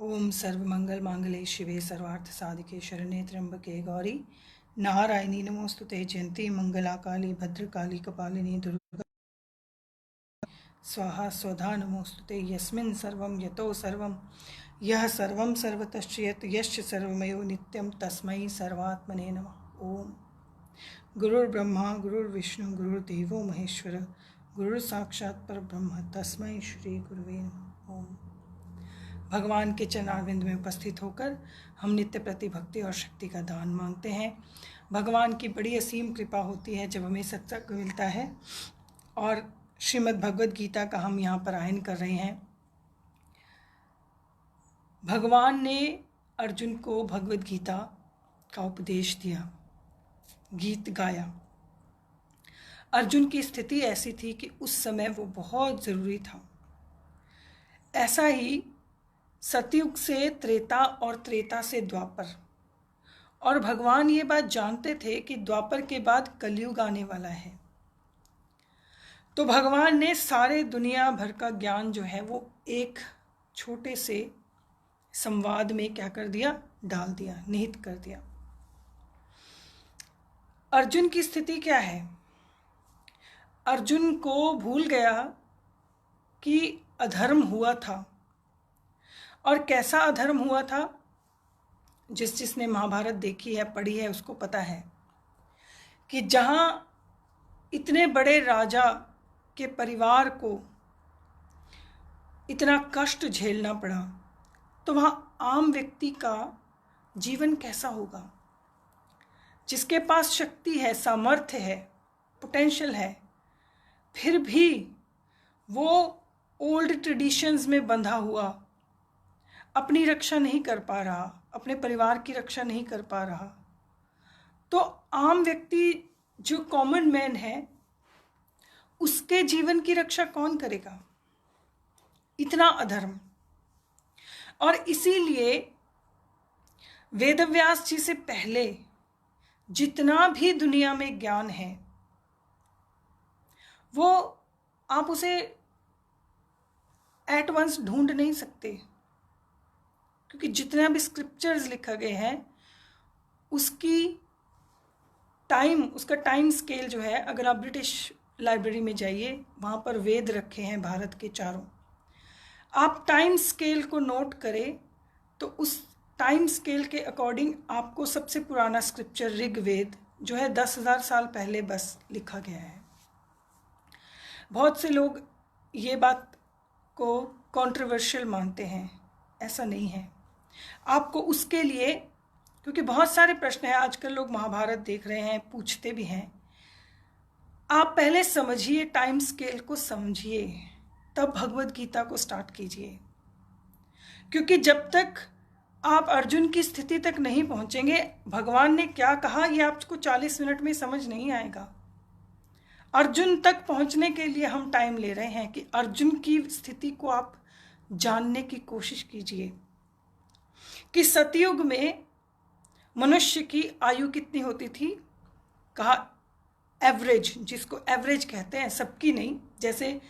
ओम सर्वमंगल मांगल्ये शिवे सर्वार्थ साधिके शरण्ये त्र्यंबके गौरी नारायणी नमोस्तुते जयंती मंगला काली भद्रकाली कपालिनी दुर्गा स्वाहा स्वधा नमोस्तुते यस्मिन् सर्वं यतो सर्वं यः सर्वं सर्वतश्च यत् यश्च सर्वमयो नित्यं तस्मै सर्वात्मने नमः। ओम गुरुर्ब्रह्मा गुरुर्विष्णु गुरुर्देवो महेश्वर गुरु साक्षात् परब्रह्म तस्मै श्री गुरुवे नमः। ओम भगवान के चरणारविंद में उपस्थित होकर हम नित्य प्रति भक्ति और शक्ति का दान मांगते हैं। भगवान की बड़ी असीम कृपा होती है जब हमें सत्संग मिलता है और श्रीमद् भगवद गीता का हम यहाँ पारायण कर रहे हैं। भगवान ने अर्जुन को भगवद गीता का उपदेश दिया, गीत गाया। अर्जुन की स्थिति ऐसी थी कि उस समय वो बहुत ज़रूरी था। ऐसा ही सतयुग से त्रेता और त्रेता से द्वापर, और भगवान ये बात जानते थे कि द्वापर के बाद कलयुग आने वाला है। तो भगवान ने सारे दुनिया भर का ज्ञान जो है वो एक छोटे से संवाद में क्या कर दिया, डाल दिया, निहित कर दिया। अर्जुन की स्थिति क्या है? अर्जुन को भूल गया कि अधर्म हुआ था, और कैसा अधर्म हुआ था। जिसने महाभारत देखी है, पढ़ी है, उसको पता है कि जहाँ इतने बड़े राजा के परिवार को इतना कष्ट झेलना पड़ा, तो वहाँ आम व्यक्ति का जीवन कैसा होगा। जिसके पास शक्ति है, सामर्थ्य है, पोटेंशियल है, फिर भी वो ओल्ड ट्रेडिशंस में बंधा हुआ अपनी रक्षा नहीं कर पा रहा, अपने परिवार की रक्षा नहीं कर पा रहा, तो आम व्यक्ति जो कॉमन मैन है उसके जीवन की रक्षा कौन करेगा? इतना अधर्म। और इसीलिए वेदव्यास जी से पहले जितना भी दुनिया में ज्ञान है वो आप उसे एट वंस ढूंढ नहीं सकते, क्योंकि जितना भी स्क्रिप्चर्स लिखा गए हैं उसका टाइम स्केल जो है, अगर आप ब्रिटिश लाइब्रेरी में जाइए, वहाँ पर वेद रखे हैं भारत के चारों। आप टाइम स्केल को नोट करें तो उस टाइम स्केल के अकॉर्डिंग आपको सबसे पुराना स्क्रिप्चर ऋग्वेद जो है 10,000 साल पहले बस लिखा गया है। बहुत से लोग ये बात को कंट्रोवर्शियल मानते हैं, ऐसा नहीं है। आपको उसके लिए, क्योंकि बहुत सारे प्रश्न हैं, आजकल लोग महाभारत देख रहे हैं, पूछते भी हैं, आप पहले समझिए, टाइम स्केल को समझिए, तब भगवद गीता को स्टार्ट कीजिए। क्योंकि जब तक आप अर्जुन की स्थिति तक नहीं पहुंचेंगे, भगवान ने क्या कहा ये आपको 40 मिनट में समझ नहीं आएगा। अर्जुन तक पहुंचने के लिए हम टाइम ले रहे हैं कि अर्जुन की स्थिति को आप जानने की कोशिश कीजिए कि सतयुग में मनुष्य की आयु कितनी होती थी। कहा एवरेज, जिसको एवरेज कहते हैं, सबकी नहीं। जैसे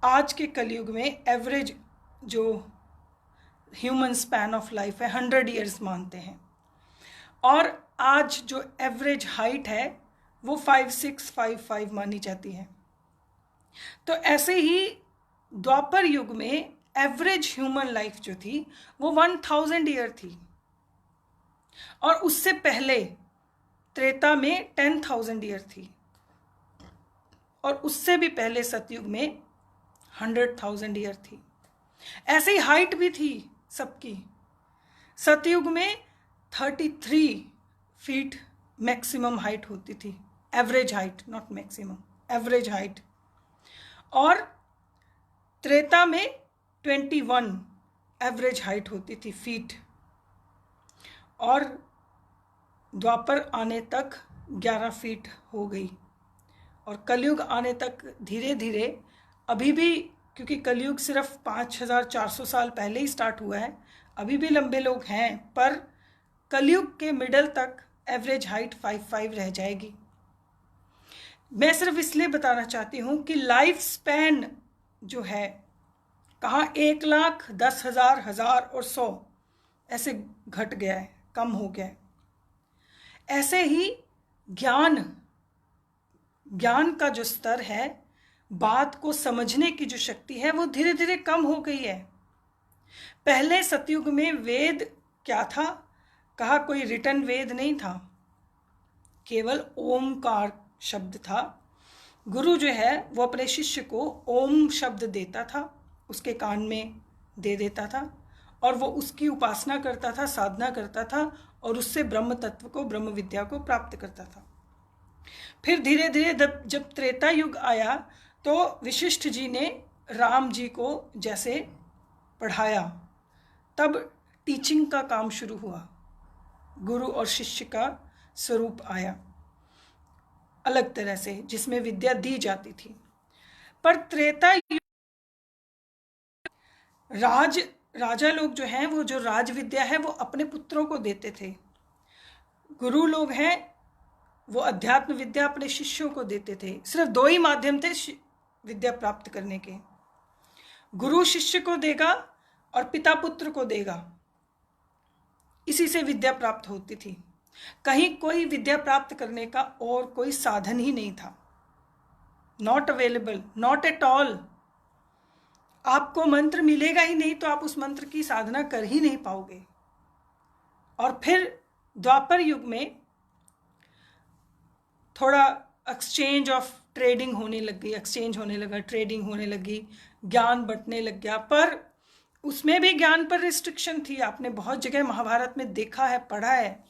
आज के कलयुग में एवरेज जो ह्यूमन स्पैन ऑफ लाइफ है 100 ईयर्स मानते हैं, और आज जो एवरेज हाइट है वो 5'6", 5'5" मानी जाती है। तो ऐसे ही द्वापर युग में एवरेज ह्यूमन लाइफ जो थी वो 1000 ईयर थी, और उससे पहले त्रेता में 10,000 ईयर थी, और उससे भी पहले सतयुग में 100,000 ईयर थी। ऐसे ही हाइट भी थी सबकी। सतयुग में 33 फीट मैक्सिमम हाइट होती थी, average height, not maximum, average height. और त्रेता में 21 एवरेज हाइट होती थी, फीट। और द्वापर आने तक 11 फीट हो गई, और कलयुग आने तक धीरे धीरे, अभी भी, क्योंकि कलयुग सिर्फ 5400 साल पहले ही स्टार्ट हुआ है, अभी भी लंबे लोग हैं, पर कलयुग के मिडल तक एवरेज हाइट 5'5" रह जाएगी। मैं सिर्फ इसलिए बताना चाहती हूँ कि लाइफ स्पैन जो है, कहाँ 1,10,000, 1000 और 100, ऐसे घट गया है, कम हो गया है। ऐसे ही ज्ञान का जो स्तर है, बात को समझने की जो शक्ति है, वो धीरे धीरे कम हो गई है। पहले सतयुग में वेद क्या था? कहा कोई रिटन वेद नहीं था, केवल ओमकार शब्द था। गुरु जो है वो अपने शिष्य को ओम शब्द देता था, उसके कान में दे देता था, और वो उसकी उपासना करता था, साधना करता था, और उससे ब्रह्म तत्व को, ब्रह्म विद्या को प्राप्त करता था। फिर धीरे धीरे जब त्रेता युग आया तो वशिष्ठ जी ने राम जी को जैसे पढ़ाया, तब टीचिंग का काम शुरू हुआ, गुरु और शिष्य का स्वरूप आया अलग तरह से, जिसमें विद्या दी जाती थी। पर त्रेता युग राजा लोग जो हैं, वो जो राज विद्या है वो अपने पुत्रों को देते थे। गुरु लोग हैं वो अध्यात्म विद्या अपने शिष्यों को देते थे। सिर्फ दो ही माध्यम थे विद्या प्राप्त करने के, गुरु शिष्य को देगा और पिता पुत्र को देगा, इसी से विद्या प्राप्त होती थी। कहीं कोई विद्या प्राप्त करने का और कोई साधन ही नहीं था, not available, not at all. आपको मंत्र मिलेगा ही नहीं तो आप उस मंत्र की साधना कर ही नहीं पाओगे। और फिर द्वापर युग में थोड़ा एक्सचेंज ऑफ ट्रेडिंग होने लग गई, एक्सचेंज होने लगा, ट्रेडिंग होने लगी, ज्ञान बंटने लग गया। पर उसमें भी ज्ञान पर रिस्ट्रिक्शन थी। आपने बहुत जगह महाभारत में देखा है, पढ़ा है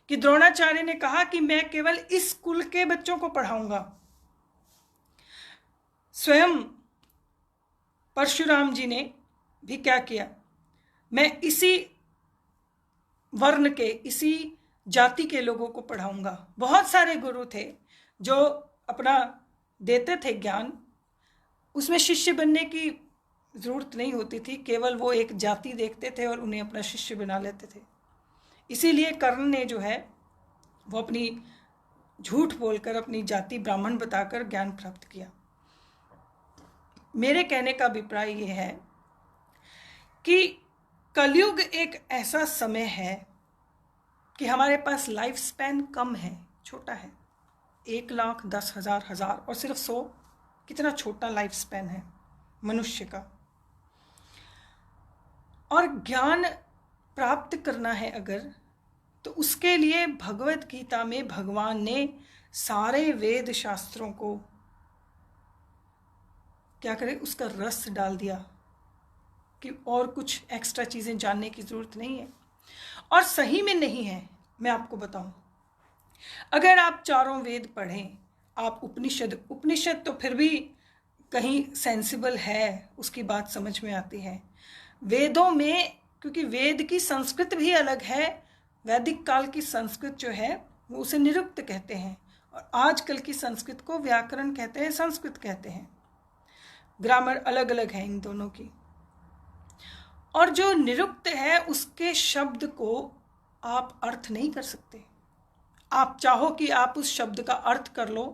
कि द्रोणाचार्य ने कहा कि मैं केवल इस कुल के बच्चों को पढ़ाऊंगा। स्वयं परशुराम जी ने भी क्या किया, मैं इसी वर्ण के, इसी जाति के लोगों को पढ़ाऊंगा। बहुत सारे गुरु थे जो अपना देते थे ज्ञान, उसमें शिष्य बनने की जरूरत नहीं होती थी, केवल वो एक जाति देखते थे और उन्हें अपना शिष्य बना लेते थे। इसीलिए कर्ण ने जो है वो अपनी झूठ बोलकर अपनी जाति ब्राह्मण बताकर ज्ञान प्राप्त किया। मेरे कहने का अभिप्राय ये है कि कलयुग एक ऐसा समय है कि हमारे पास लाइफ स्पैन कम है, छोटा है। 1,00,000, 10,000, 1,000 और सिर्फ 100, कितना छोटा लाइफ स्पैन है मनुष्य का। और ज्ञान प्राप्त करना है अगर, तो उसके लिए भगवत गीता में भगवान ने सारे वेद शास्त्रों को क्या करे, उसका रस डाल दिया कि और कुछ एक्स्ट्रा चीज़ें जानने की ज़रूरत नहीं है। और सही में नहीं है। मैं आपको बताऊं, अगर आप चारों वेद पढ़ें, आप उपनिषद तो फिर भी कहीं सेंसिबल है, उसकी बात समझ में आती है। वेदों में, क्योंकि वेद की संस्कृत भी अलग है, वैदिक काल की संस्कृत जो है वो उसे निरुक्त कहते हैं, और आजकल की संस्कृत को व्याकरण कहते हैं, संस्कृत कहते हैं। ग्रामर अलग अलग है इन दोनों की। और जो निरुक्त है उसके शब्द को आप अर्थ नहीं कर सकते। आप चाहो कि आप उस शब्द का अर्थ कर लो,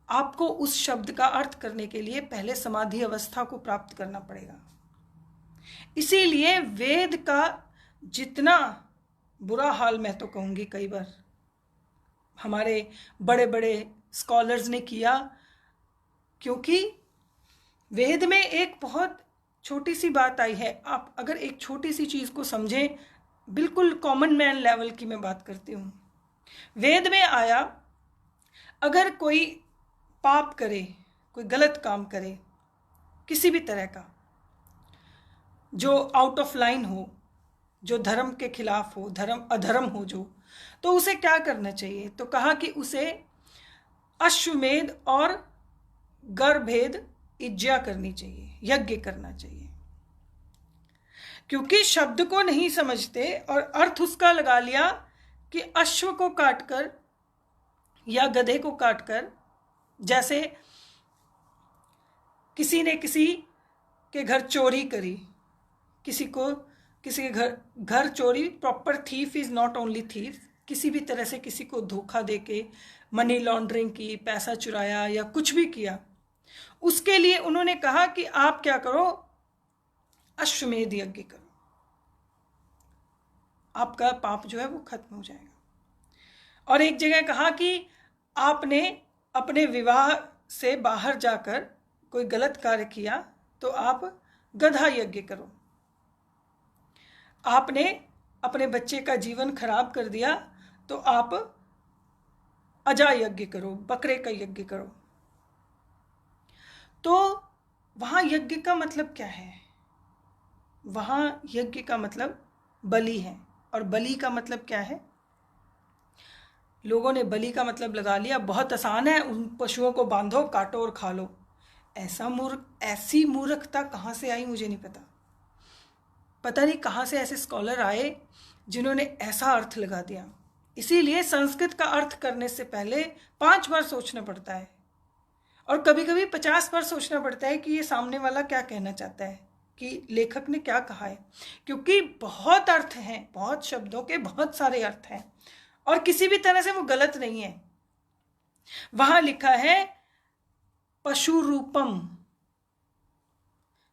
आपको उस शब्द का अर्थ करने के लिए पहले समाधि अवस्था को प्राप्त करना पड़ेगा। इसीलिए वेद का जितना बुरा हाल, मैं तो कहूँगी कई बार हमारे बड़े बड़े स्कॉलर्स ने किया, क्योंकि वेद में एक बहुत छोटी सी बात आई है। आप अगर एक छोटी सी चीज़ को समझें, बिल्कुल कॉमन मैन लेवल की मैं बात करती हूँ। वेद में आया, अगर कोई पाप करे, कोई गलत काम करे किसी भी तरह का, जो आउट ऑफ लाइन हो, जो धर्म के खिलाफ हो, धर्म अधर्म हो जो, तो उसे क्या करना चाहिए? तो कहा कि उसे अश्वमेध और गर्भेद इज्जा करनी चाहिए, यज्ञ करना चाहिए। क्योंकि शब्द को नहीं समझते और अर्थ उसका लगा लिया कि अश्व को काटकर या गधे को काटकर, जैसे किसी ने किसी के घर चोरी करी, किसी के घर चोरी, proper thief is not only thief, किसी भी तरह से किसी को धोखा देके मनी लॉन्ड्रिंग की, पैसा चुराया या कुछ भी किया, उसके लिए उन्होंने कहा कि आप क्या करो, अश्वमेध यज्ञ करो। आपका पाप जो है वो खत्म हो जाएगा। और एक जगह कहा कि आपने अपने विवाह से बाहर जाकर कोई गलत कार्य किया तो आप गधा यज्ञ करो। आपने अपने बच्चे का जीवन खराब कर दिया तो आप अजा यज्ञ करो, बकरे का यज्ञ करो। तो वहाँ यज्ञ का मतलब क्या है? वहाँ यज्ञ का मतलब बलि है। और बलि का मतलब क्या है? लोगों ने बलि का मतलब लगा लिया, बहुत आसान है, उन पशुओं को बांधो, काटो और खा लो। ऐसी मूर्खता कहाँ से आई मुझे नहीं पता नहीं कहाँ से ऐसे स्कॉलर आए जिन्होंने ऐसा अर्थ लगा दिया। इसीलिए संस्कृत का अर्थ करने से पहले 5 बार सोचना पड़ता है, और कभी कभी 50 बार सोचना पड़ता है कि ये सामने वाला क्या कहना चाहता है, कि लेखक ने क्या कहा है। क्योंकि बहुत अर्थ हैं, बहुत शब्दों के बहुत सारे अर्थ हैं, और किसी भी तरह से वो गलत नहीं है। वहां लिखा है पशु रूपम,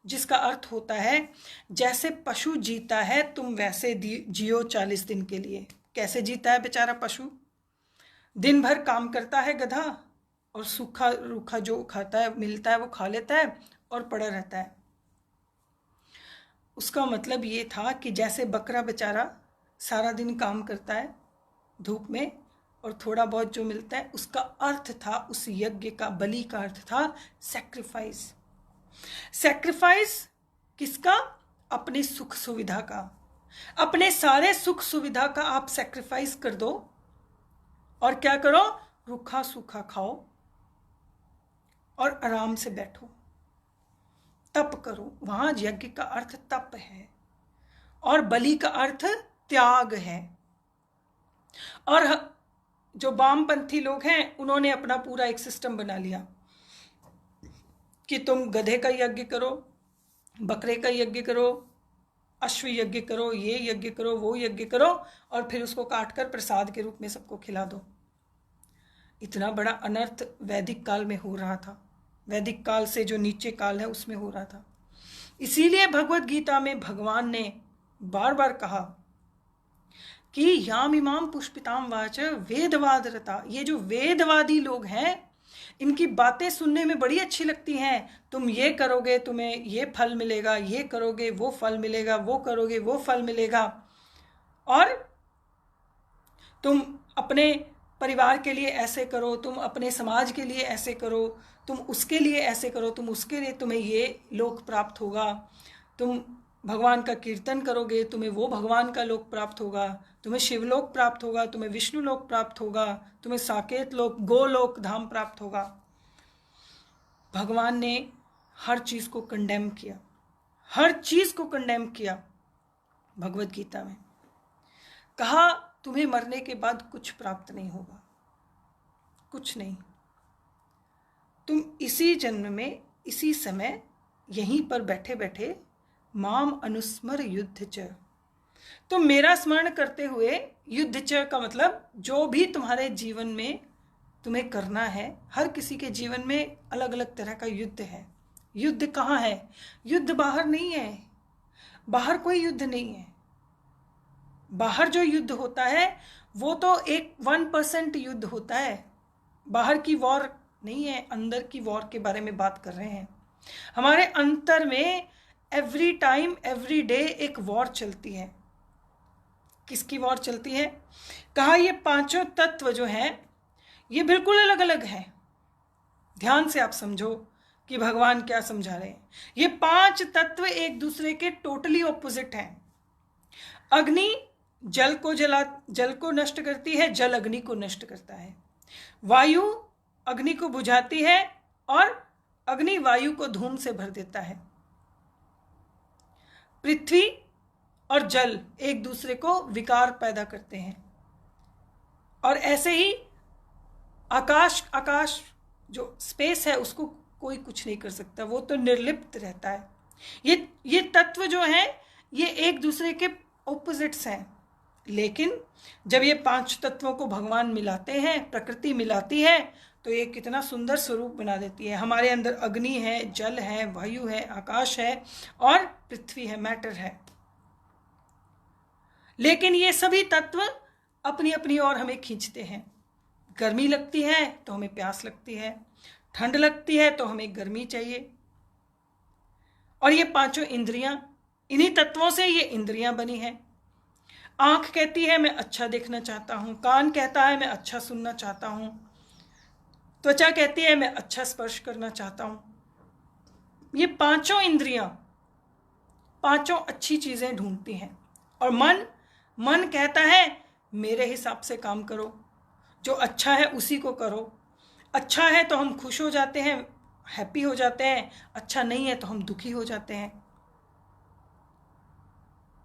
जिसका अर्थ होता है जैसे पशु जीता है तुम वैसे जियो 40 दिन के लिए। कैसे जीता है बेचारा पशु? दिन भर काम करता है गधा, और सूखा रूखा जो खाता है मिलता है वो खा लेता है और पड़ा रहता है। उसका मतलब ये था कि जैसे बकरा बेचारा सारा दिन काम करता है धूप में, और थोड़ा बहुत जो मिलता है, उसका अर्थ था, उस यज्ञ का, बलि का अर्थ था सैक्रिफाइस। सैक्रिफाइस किसका? अपनी सुख सुविधा का। अपने सारे सुख सुविधा का आप सैक्रिफाइस कर दो, और क्या करो? रूखा सूखा खाओ और आराम से बैठो, तप करो। वहां यज्ञ का अर्थ तप है, और बलि का अर्थ त्याग है। और जो वामपंथी लोग हैं उन्होंने अपना पूरा एक सिस्टम बना लिया कि तुम गधे का यज्ञ करो, बकरे का यज्ञ करो, अश्व यज्ञ करो, ये यज्ञ करो, वो यज्ञ करो, और फिर उसको काटकर प्रसाद के रूप में सबको खिला दो। इतना बड़ा अनर्थ वैदिक काल में हो रहा था, वैदिक काल से जो नीचे काल है उसमें हो रहा था। इसीलिए भगवत गीता में भगवान ने बार बार कहा कि याम इमाम पुष्पिताम वाच वेदवाद रता। ये जो वेदवादी लोग हैं, इनकी बातें सुनने में बड़ी अच्छी लगती हैं। तुम ये करोगे तुम्हें ये फल मिलेगा, ये करोगे वो फल मिलेगा, वो करोगे वो फल मिलेगा, और तुम अपने परिवार के लिए ऐसे करो, तुम अपने समाज के लिए ऐसे करो, तुम उसके लिए ऐसे करो, तुम उसके लिए, तुम्हें ये लोक प्राप्त होगा, तुम भगवान का कीर्तन करोगे तुम्हें वो भगवान का लोक प्राप्त होगा, तुम्हें शिवलोक प्राप्त होगा, तुम्हें विष्णु लोक प्राप्त होगा, तुम्हें साकेत लोक, गोलोक धाम प्राप्त होगा। भगवान ने हर चीज को कंडेम किया, हर चीज को कंडेम किया। भगवत गीता में कहा तुम्हें मरने के बाद कुछ प्राप्त नहीं होगा, कुछ नहीं। तुम इसी जन्म में, इसी समय, यहीं पर बैठे बैठे माम अनुस्मर युद्ध च, तो मेरा स्मरण करते हुए, युद्ध च का मतलब जो भी तुम्हारे जीवन में तुम्हें करना है। हर किसी के जीवन में अलग अलग तरह का युद्ध है। युद्ध कहाँ है? युद्ध बाहर नहीं है, बाहर कोई युद्ध नहीं है। बाहर जो युद्ध होता है वो तो एक 1% युद्ध होता है, बाहर की वॉर नहीं है, अंदर की वॉर के बारे में बात कर रहे हैं। हमारे अंतर में एवरी टाइम एवरी डे एक वॉर चलती है। किसकी वॉर चलती है? कहा ये पांचों तत्व जो हैं ये बिल्कुल अलग अलग हैं। ध्यान से आप समझो कि भगवान क्या समझा रहे हैं। ये 5 तत्व एक दूसरे के टोटली ऑपोजिट हैं। अग्नि जल को नष्ट करती है, जल अग्नि को नष्ट करता है। वायु अग्नि को बुझाती है, और अग्नि वायु को धूम से भर देता है। पृथ्वी और जल एक दूसरे को विकार पैदा करते हैं, और ऐसे ही आकाश जो स्पेस है उसको कोई कुछ नहीं कर सकता, वो तो निर्लिप्त रहता है। ये तत्व जो हैं ये एक दूसरे के ऑपोजिट्स हैं, लेकिन जब ये 5 तत्वों को भगवान मिलाते हैं, प्रकृति मिलाती है, तो ये कितना सुंदर स्वरूप बना देती है। हमारे अंदर अग्नि है, जल है, वायु है, आकाश है और पृथ्वी है, मैटर है। लेकिन ये सभी तत्व अपनी अपनी ओर हमें खींचते हैं। गर्मी लगती है तो हमें प्यास लगती है, ठंड लगती है तो हमें गर्मी चाहिए। और ये पांचों इंद्रियां, इन्हीं तत्वों से ये इंद्रियां बनी हैं। आंख कहती है मैं अच्छा देखना चाहता हूं, कान कहता है मैं अच्छा सुनना चाहता हूं, त्वचा कहती है मैं अच्छा स्पर्श करना चाहता हूं। ये पांचों इंद्रियां पांचों अच्छी चीजें ढूंढती हैं। और मन कहता है मेरे हिसाब से काम करो, जो अच्छा है उसी को करो। अच्छा है तो हम खुश हो जाते हैं, हैप्पी हो जाते हैं, अच्छा नहीं है तो हम दुखी हो जाते हैं।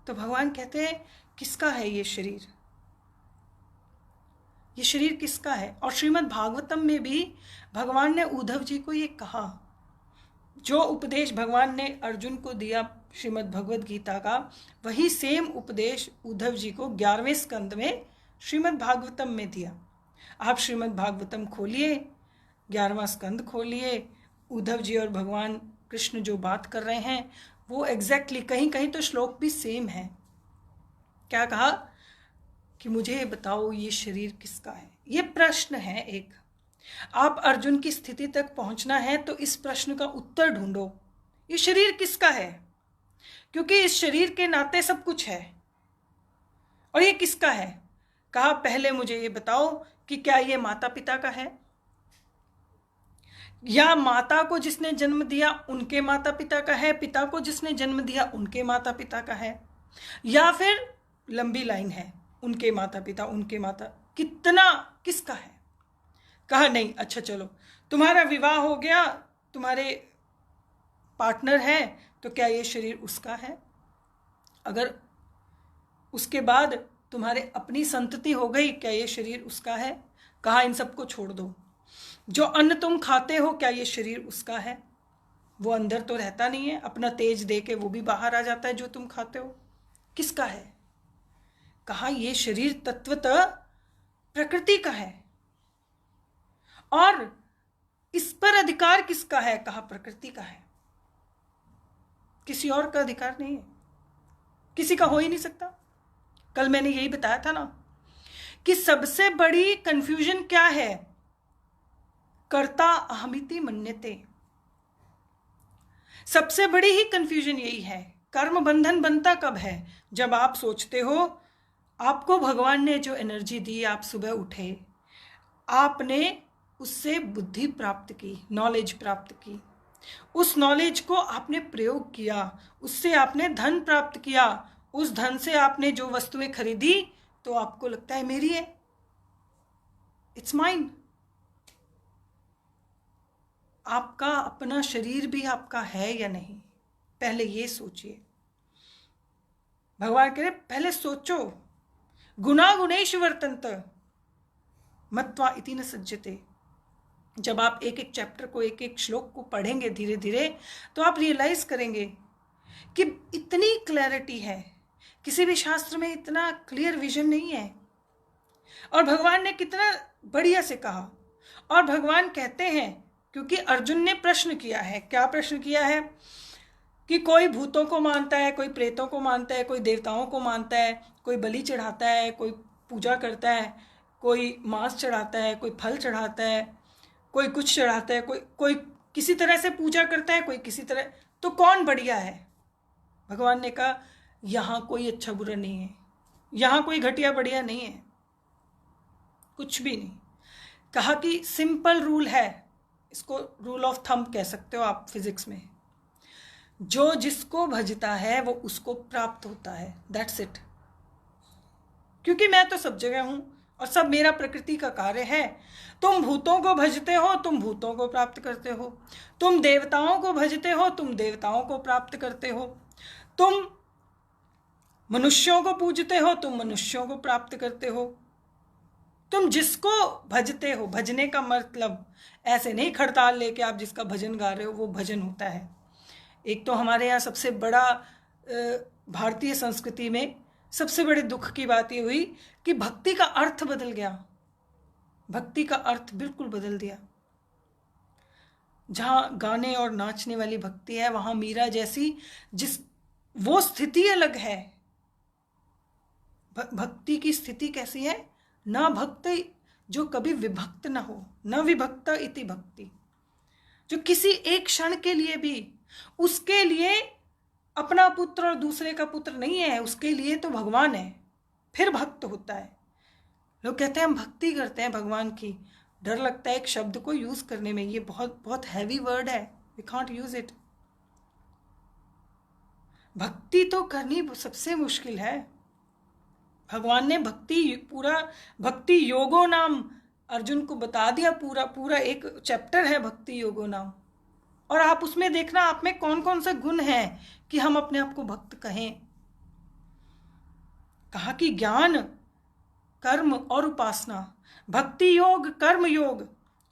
तो भगवान कहते हैं किसका है ये शरीर, ये शरीर किसका है। और श्रीमद् भागवतम में भी भगवान ने उद्धव जी को ये कहा, जो उपदेश भगवान ने अर्जुन को दिया श्रीमद् भगवद गीता का, वही सेम उपदेश उद्धव जी को 11वें स्कंद में श्रीमद् भागवतम में दिया। आप श्रीमद् भागवतम खोलिए, 11वां स्कंद खोलिए, उद्धव जी और भगवान कृष्ण जो बात कर रहे हैं वो एग्जैक्टली, कहीं कहीं तो श्लोक भी सेम है। क्या कहा कि मुझे बताओ ये शरीर किसका है। ये प्रश्न है एक। आप अर्जुन की स्थिति तक पहुंचना है तो इस प्रश्न का उत्तर ढूंढो, ये शरीर किसका है, क्योंकि इस शरीर के नाते सब कुछ है। और ये किसका है, कहा पहले मुझे ये बताओ कि क्या ये माता पिता का है, या माता को जिसने जन्म दिया उनके माता पिता का है, पिता को जिसने जन्म दिया उनके माता पिता का है, या फिर लंबी लाइन है उनके माता पिता उनके माता, कितना किसका है। कहा नहीं, अच्छा चलो तुम्हारा विवाह हो गया, तुम्हारे पार्टनर है, तो क्या ये शरीर उसका है। अगर उसके बाद तुम्हारे अपनी संतति हो गई, क्या ये शरीर उसका है। कहा इन सबको छोड़ दो, जो अन्न तुम खाते हो क्या ये शरीर उसका है। वो अंदर तो रहता नहीं है, अपना तेज दे के वो भी बाहर आ जाता है जो तुम खाते हो। किसका है। कहा ये शरीर तत्वतः प्रकृति का है। और इस पर अधिकार किसका है। कहा प्रकृति का है, किसी और का अधिकार नहीं है, किसी का हो ही नहीं सकता। कल मैंने यही बताया था ना कि सबसे बड़ी कंफ्यूजन क्या है, कर्ता अहमिति मन्यते। सबसे बड़ी ही कंफ्यूजन यही है। कर्म बंधन बनता कब है, जब आप सोचते हो आपको भगवान ने जो एनर्जी दी, आप सुबह उठे, आपने उससे बुद्धि प्राप्त की, नॉलेज प्राप्त की, उस नॉलेज को आपने प्रयोग किया, उससे आपने धन प्राप्त किया, उस धन से आपने जो वस्तुएं खरीदी, तो आपको लगता है मेरी है, इट्स माइन। आपका अपना शरीर भी आपका है या नहीं, पहले ये सोचिए। भगवान कह रहे पहले सोचो। गुना गुणेश वर्तन्त मत्वा इति न सज्जते। जब आप एक एक चैप्टर को, एक एक श्लोक को पढ़ेंगे धीरे धीरे, तो आप रियलाइज करेंगे कि इतनी क्लैरिटी है, किसी भी शास्त्र में इतना क्लियर विजन नहीं है। और भगवान ने कितना बढ़िया से कहा। और भगवान कहते हैं, क्योंकि अर्जुन ने प्रश्न किया है। क्या प्रश्न किया है कि कोई भूतों को मानता है, कोई प्रेतों को मानता है, कोई देवताओं को मानता है, कोई बलि चढ़ाता है, कोई पूजा करता है, कोई मांस चढ़ाता है, कोई फल चढ़ाता है, कोई कुछ चढ़ाता है, कोई किसी तरह से पूजा करता है, कोई किसी तरह, तो कौन बढ़िया है। भगवान ने कहा यहाँ कोई अच्छा बुरा नहीं है, यहाँ कोई घटिया बढ़िया नहीं है, कुछ भी नहीं। कहा कि सिंपल रूल है, इसको रूल ऑफ थंब कह सकते हो आप फिजिक्स में, जो जिसको भजता है वो उसको प्राप्त होता है, दैट्स इट। क्योंकि मैं तो सब जगह हूं और सब मेरा प्रकृति का कार्य है। तुम भूतों को भजते हो, तुम भूतों को प्राप्त करते हो। तुम देवताओं को भजते हो, तुम देवताओं को प्राप्त करते हो। तुम मनुष्यों को पूजते हो, तुम मनुष्यों को प्राप्त करते हो। तुम जिसको भजते हो, भजने का मतलब ऐसे नहीं खड़ताल लेके आप जिसका भजन गा रहे हो वो भजन होता है। एक तो हमारे यहाँ सबसे बड़ा भारतीय संस्कृति में सबसे बड़े दुख की बात ये हुई कि भक्ति का अर्थ बदल गया। भक्ति का अर्थ बिल्कुल बदल दिया। जहाँ गाने और नाचने वाली भक्ति है, वहाँ मीरा जैसी वो स्थिति अलग है भक्ति की स्थिति कैसी है? न भक्त, जो कभी विभक्त न हो, न विभक्त इति भक्ति, जो किसी एक क्षण के लिए भी उसके लिए अपना पुत्र और दूसरे का पुत्र नहीं है, उसके लिए तो भगवान है, फिर भक्त होता है। लोग कहते हैं हम भक्ति करते हैं भगवान की, डर लगता है एक शब्द को यूज करने में, ये बहुत बहुत हैवी वर्ड है, वी कांट यूज इट। भक्ति तो करनी सबसे मुश्किल है। भगवान ने भक्ति योगो नाम अर्जुन को बता दिया, पूरा एक चैप्टर है भक्ति योगो नाम। और आप उसमें देखना आप में कौन कौन से गुण हैं कि हम अपने आप को भक्त कहें। कहा कि ज्ञान, कर्म और उपासना, भक्ति योग, कर्म योग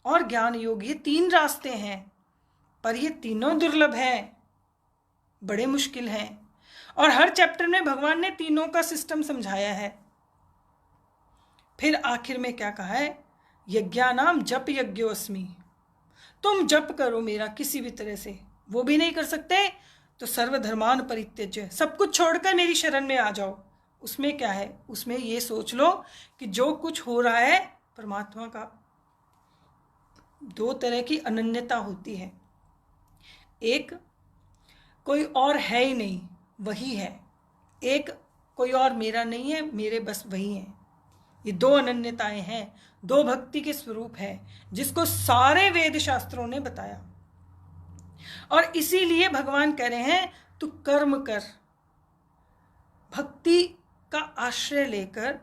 और ज्ञान योग, ये 3 रास्ते हैं, पर ये तीनों दुर्लभ हैं, बड़े मुश्किल हैं। और हर चैप्टर में भगवान ने तीनों का सिस्टम समझाया है। फिर आखिर में क्या कहा है? यज्ञानाम जप यज्ञोस्मि, तुम जप करो मेरा किसी भी तरह से, वो भी नहीं कर सकते तो सर्वधर्मान परित्यज्य, सब कुछ छोड़कर मेरी शरण में आ जाओ। उसमें क्या है? उसमें ये सोच लो कि जो कुछ हो रहा है परमात्मा का, 2 तरह की अनन्यता होती है, एक कोई और है ही नहीं वही है, एक कोई और मेरा नहीं है, मेरे बस वही है। ये 2 अनन्यताएं हैं, 2 भक्ति के स्वरूप है, जिसको सारे वेद शास्त्रों ने बताया। और इसीलिए भगवान कह रहे हैं तू कर्म कर, भक्ति का आश्रय लेकर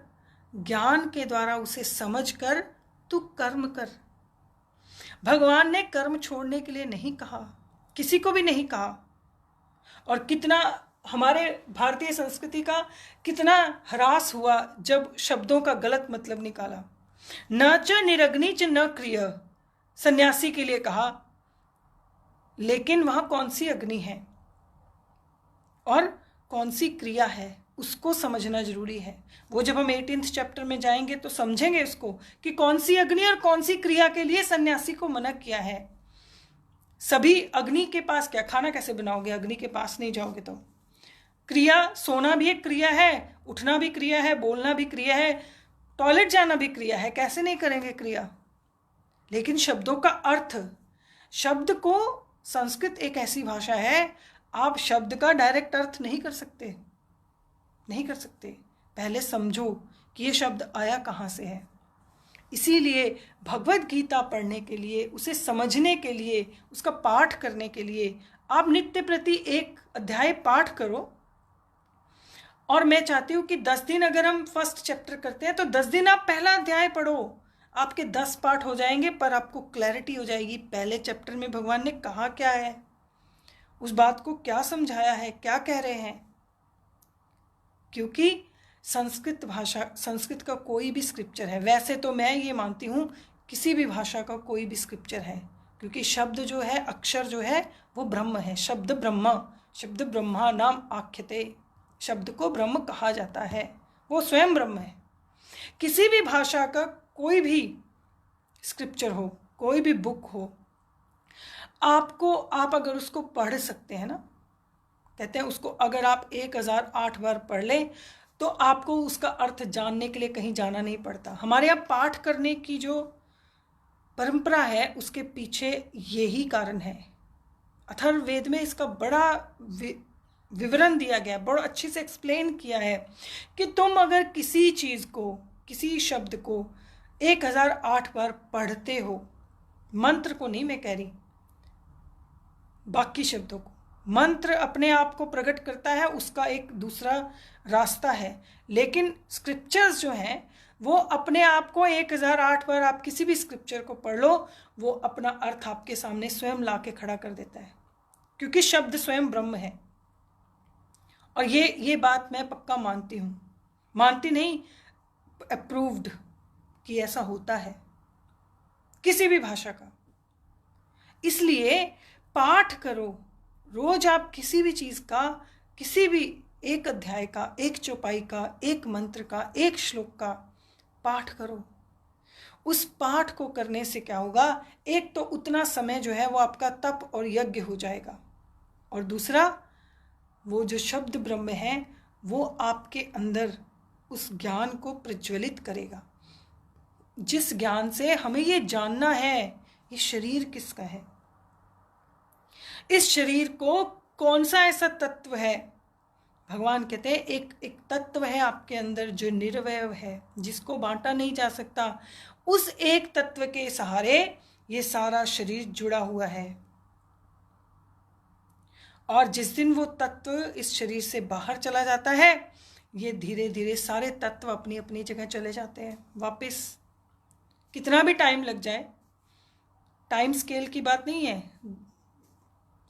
ज्ञान के द्वारा उसे समझकर तू कर्म कर। भगवान ने कर्म छोड़ने के लिए नहीं कहा, किसी को भी नहीं कहा। और कितना हमारे भारतीय संस्कृति का कितना ह्रास हुआ जब शब्दों का गलत मतलब निकाला। न च निरग्नि च न क्रिय, सन्यासी के लिए कहा, लेकिन वहां कौन सी अग्नि है और कौन सी क्रिया है उसको समझना जरूरी है। वो जब हम 18th चैप्टर में जाएंगे तो समझेंगे उसको कि कौन सी अग्नि और कौन सी क्रिया के लिए सन्यासी को मना किया है। सभी अग्नि के पास क्या, खाना कैसे बनाओगे? अग्नि के पास नहीं जाओगे तो। क्रिया, सोना भी एक क्रिया है, उठना भी क्रिया है, बोलना भी क्रिया है, टॉयलेट जाना भी क्रिया है, कैसे नहीं करेंगे क्रिया? लेकिन शब्दों का अर्थ, शब्द को, संस्कृत एक ऐसी भाषा है, आप शब्द का डायरेक्ट अर्थ नहीं कर सकते, नहीं कर सकते। पहले समझो कि ये शब्द आया कहाँ से है। इसीलिए भगवत गीता पढ़ने के लिए, उसे समझने के लिए, उसका पाठ करने के लिए आप नित्य प्रति 1 अध्याय पाठ करो। और मैं चाहती हूँ कि 10 दिन अगर हम फर्स्ट चैप्टर करते हैं तो 10 दिन आप पहला अध्याय पढ़ो, आपके 10 पाठ हो जाएंगे, पर आपको क्लैरिटी हो जाएगी पहले चैप्टर में भगवान ने कहा क्या है, उस बात को क्या समझाया है, क्या कह रहे हैं। क्योंकि संस्कृत भाषा, संस्कृत का कोई भी स्क्रिप्चर है, वैसे तो मैं ये मानती हूँ किसी भी भाषा का कोई भी स्क्रिप्चर है, क्योंकि शब्द जो है, अक्षर जो है वो ब्रह्म है। शब्द ब्रह्म, शब्द ब्रह्मा नाम आख्यते, शब्द को ब्रह्म कहा जाता है, वो स्वयं ब्रह्म है। किसी भी भाषा का कोई भी स्क्रिप्चर हो, कोई भी बुक हो, आप अगर उसको पढ़ सकते हैं ना, कहते हैं उसको अगर आप 1008 बार पढ़ लें तो आपको उसका अर्थ जानने के लिए कहीं जाना नहीं पड़ता। हमारे यहाँ पाठ करने की जो परंपरा है उसके पीछे यही कारण है। अथर्ववेद में इसका बड़ा विवरण दिया गया, बड़ा अच्छे से एक्सप्लेन किया है कि तुम अगर किसी चीज़ को, किसी शब्द को 1008 बार पढ़ते हो, मंत्र को नहीं मैं कह रही, बाकी शब्दों को, मंत्र अपने आप को प्रकट करता है, उसका एक दूसरा रास्ता है, लेकिन स्क्रिप्चर्स जो हैं वो अपने आप को 1008 बार आप किसी भी स्क्रिप्चर को पढ़ लो, वो अपना अर्थ आपके सामने स्वयं ला के खड़ा कर देता है, क्योंकि शब्द स्वयं ब्रह्म है। और ये बात मैं पक्का मानती हूँ, मानती नहीं, अप्रूव्ड कि ऐसा होता है किसी भी भाषा का। इसलिए पाठ करो, रोज आप किसी भी चीज़ का, किसी भी 1 अध्याय का, 1 चौपाई का, 1 मंत्र का, 1 श्लोक का पाठ करो। उस पाठ को करने से क्या होगा, एक तो उतना समय जो है वो आपका तप और यज्ञ हो जाएगा, और दूसरा वो जो शब्द ब्रह्म है वो आपके अंदर उस ज्ञान को प्रज्वलित करेगा, जिस ज्ञान से हमें ये जानना है ये शरीर किसका है, इस शरीर को कौन सा ऐसा तत्व है। भगवान कहते हैं एक तत्व है आपके अंदर जो निर्वैव है, जिसको बांटा नहीं जा सकता। उस एक तत्व के सहारे ये सारा शरीर जुड़ा हुआ है, और जिस दिन वो तत्व इस शरीर से बाहर चला जाता है, ये धीरे धीरे सारे तत्व अपनी अपनी जगह चले जाते हैं वापस। कितना भी टाइम लग जाए, टाइम स्केल की बात नहीं है,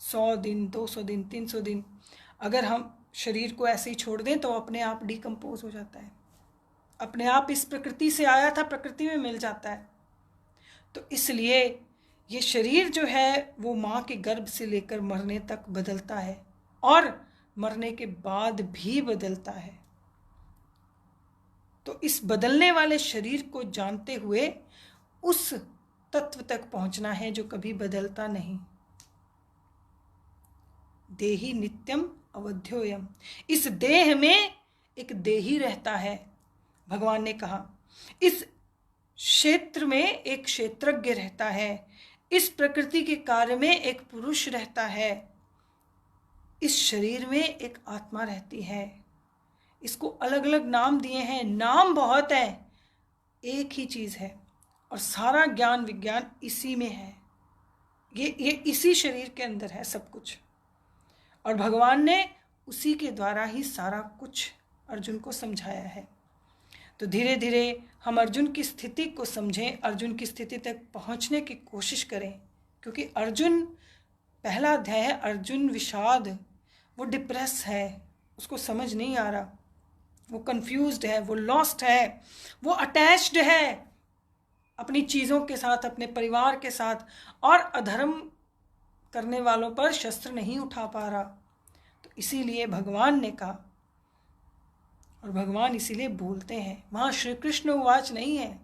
100 दिन, 200 दिन, 300 दिन, अगर हम शरीर को ऐसे ही छोड़ दें तो अपने आप डिकम्पोज हो जाता है, अपने आप इस प्रकृति से आया था प्रकृति में मिल जाता है। तो इसलिए ये शरीर जो है वो माँ के गर्भ से लेकर मरने तक बदलता है, और मरने के बाद भी बदलता है। तो इस बदलने वाले शरीर को जानते हुए उस तत्व तक पहुंचना है जो कभी बदलता नहीं। देही नित्यम अवध्योयम, इस देह में एक देही रहता है। भगवान ने कहा इस क्षेत्र में एक क्षेत्रज्ञ रहता है, इस प्रकृति के कार्य में एक पुरुष रहता है, इस शरीर में एक आत्मा रहती है। इसको अलग अलग नाम दिए हैं, नाम बहुत है, एक ही चीज़ है, और सारा ज्ञान विज्ञान इसी में है। ये इसी शरीर के अंदर है सब कुछ, और भगवान ने उसी के द्वारा ही सारा कुछ अर्जुन को समझाया है। तो धीरे धीरे हम अर्जुन की स्थिति को समझें, अर्जुन की स्थिति तक पहुंचने की कोशिश करें, क्योंकि अर्जुन, पहला अध्याय है अर्जुन विषाद, वो डिप्रेस है, उसको समझ नहीं आ रहा, वो कंफ्यूज्ड है, वो लॉस्ट है, वो अटैच्ड है अपनी चीज़ों के साथ, अपने परिवार के साथ, और अधर्म करने वालों पर शस्त्र नहीं उठा पा रहा। तो इसीलिए भगवान ने कहा, और भगवान इसीलिए बोलते हैं, वहाँ श्री कृष्ण उवाच नहीं है,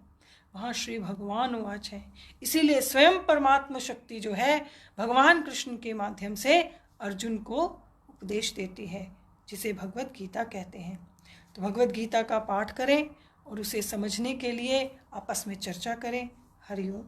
वहाँ श्री भगवान उवाच है। इसीलिए स्वयं परमात्मा शक्ति जो है भगवान कृष्ण के माध्यम से अर्जुन को उपदेश देती है, जिसे भगवत गीता कहते हैं। तो भगवत गीता का पाठ करें और उसे समझने के लिए आपस में चर्चा करें। हरि ओम।